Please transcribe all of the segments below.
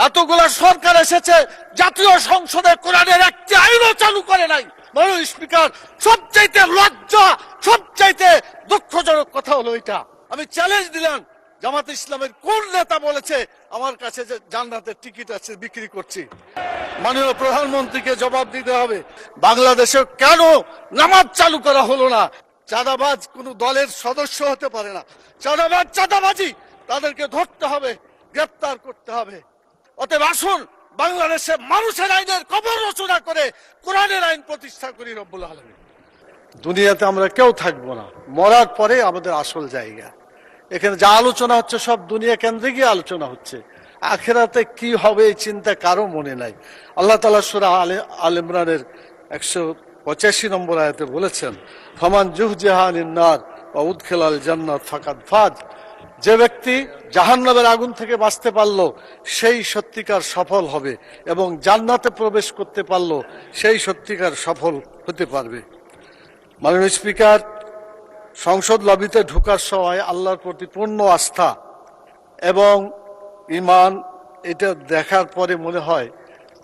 এতগুলা সরকার এসেছে, জাতীয় সংসদে কোরআনের একটি আইনও চালু করে নাই। মাননীয় স্পিকার, সবচাইতে লজ্জা, সবচাইতে দুঃখজনক কথা হলো এটা। আমি চ্যালেঞ্জ দিলাম, জামাত ইসলামের কোন নেতা বলেছে আমার কাছে যে জান্নাতের টিকিট আছে বিক্রি করছি? মাননীয় প্রধানমন্ত্রীকে জবাব দিতে হবে, বাংলাদেশে কেন নামাজ চালু করা হলো না? চাঁদাবাজ কোন দলের সদস্য হতে পারে না। চাঁদাবাজ চাঁদাবাজি, তাদেরকে ধরতে হবে, গ্রেপ্তার করতে হবে। অতএব আসুন বাংলাদেশে মানুষের আইনের কবর রচনা করে কোরআনের আইন প্রতিষ্ঠা করি রব্বুল আলামিন। দুনিয়াতে আমরা কেউ থাকবো না, মরার পরে আমাদের আসল জায়গা। এখানে যা আলোচনা হচ্ছে সব দুনিয়া কেন্দ্রিক আলোচনা হচ্ছে, আখিরাতে কি হবে এই চিন্তা কারো মনে নাই। আল্লাহ তাআলা সূরা আল ইমরানের 185 নম্বর আয়াতে বলেছেন, ফামান জুহজিহা আনিন নার ওয়া উদখিলাল জান্নাত ফাকাদ ফাজ। যে ব্যক্তি জাহান্নামের আগুন থেকে বাঁচতে পারলো সেই সত্যিকার সফল হবে, এবং জান্নাতে প্রবেশ করতে পারলো সেই সত্যিকার সফল হতে পারবে। মাননীয় স্পিকার, সংসদ লবিতে ঢোকার সময় আল্লাহর প্রতি পূর্ণ আস্থা এবং ঈমান, এটা দেখার পরে মনে হয়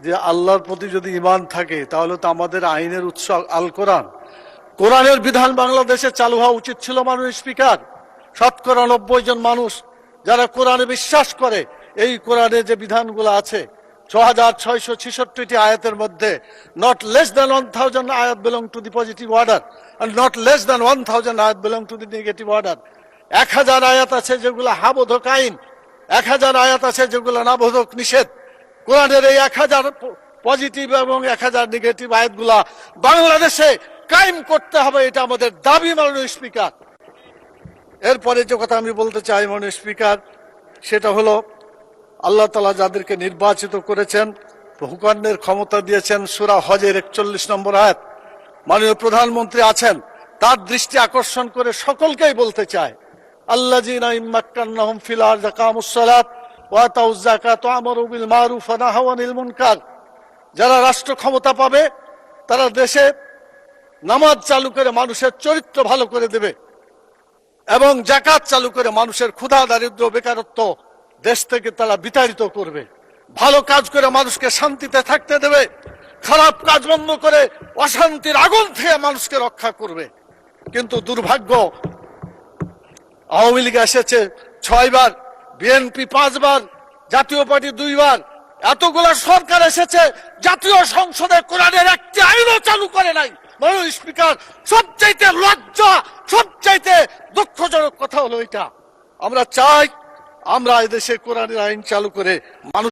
যে আল্লাহর প্রতি যদি ঈমান থাকে তাহলে তো আমাদের আইনের উৎস আল কোরআন, কোরআনের বিধান বাংলাদেশে চালু হওয়া উচিত ছিল। মাননীয় স্পিকার, শতকরা 90 জন মানুষ যারা কোরআনে বিশ্বাস করে, এই কোরআনে যে বিধানগুলো আছে 6666টি আয়াতের মধ্যে নট লেস দ্যান 1000 আয়াত belong to the positive order and not less than 1000 ayat belong to the negative order. 1000 আয়াত আছে যেগুলো হাবোধক আইন, 1000 আয়াত আছে যেগুলো নাবোধক নিষেধ। কোরআনের এই 1000 পজিটিভ এবং 1000 নেগেটিভ আয়াতগুলা বাংলাদেশে কায়েম করতে হবে, এটা আমাদের দাবি। মাননীয় স্পিকার, এরপরে যে কথা আমি বলতে চাই মাননীয় স্পিকার, সেটা হলো আল্লাহ তাআলা যাদেরকে নির্বাচিত করেছেন, হুকুমের ক্ষমতা দিয়েছেন, সূরা হজের 41 নম্বর আয়াত। মাননীয় প্রধানমন্ত্রী আছেন, তার দৃষ্টি আকর্ষণ করে সকলকেই বলতে চায়, আল্লাযীনা ইম্মাক্কান্নাহুম ফিল আরদি আকামুস সালাত ওয়া আতাউয যাকাত ওয়া আমারু বিল মারুফ ওয়া নাহাউ আনিল মুনকার। যারা রাষ্ট্র ক্ষমতা পাবে তারা দেশে নামাজ চালু করে মানুষের চরিত্র ভালো করে দেবে, এবং যাকাত চালু করে মানুষের ক্ষুধা, দারিদ্র্য, বেকারত্ব দেশ থেকে তারা বিতাড়িত করবে। ভালো কাজ করে মানুষকে শান্তিতে থাকতে দেবে, খারাপ কাজ বন্ধ করে অশান্তির আগুন থেকে মানুষকে রক্ষা করবে। কিন্তু দুর্ভাগ্য, আওয়ামী লীগ এসেছে 6 বার, বিএনপি 5 বার, জাতীয় পার্টি 2 বার, এতগুলা সরকার এসেছে, জাতীয় সংসদে কোরআনের একটি আইনও চালু করে নাই। মাননীয় স্পিকার, সবচাইতে লজ্জা, সবচাইতে দুঃখজনক কথা হলো এটা। আমরা চাই আমরা এদেশে কোরআনের আইন চালু করে মানুষ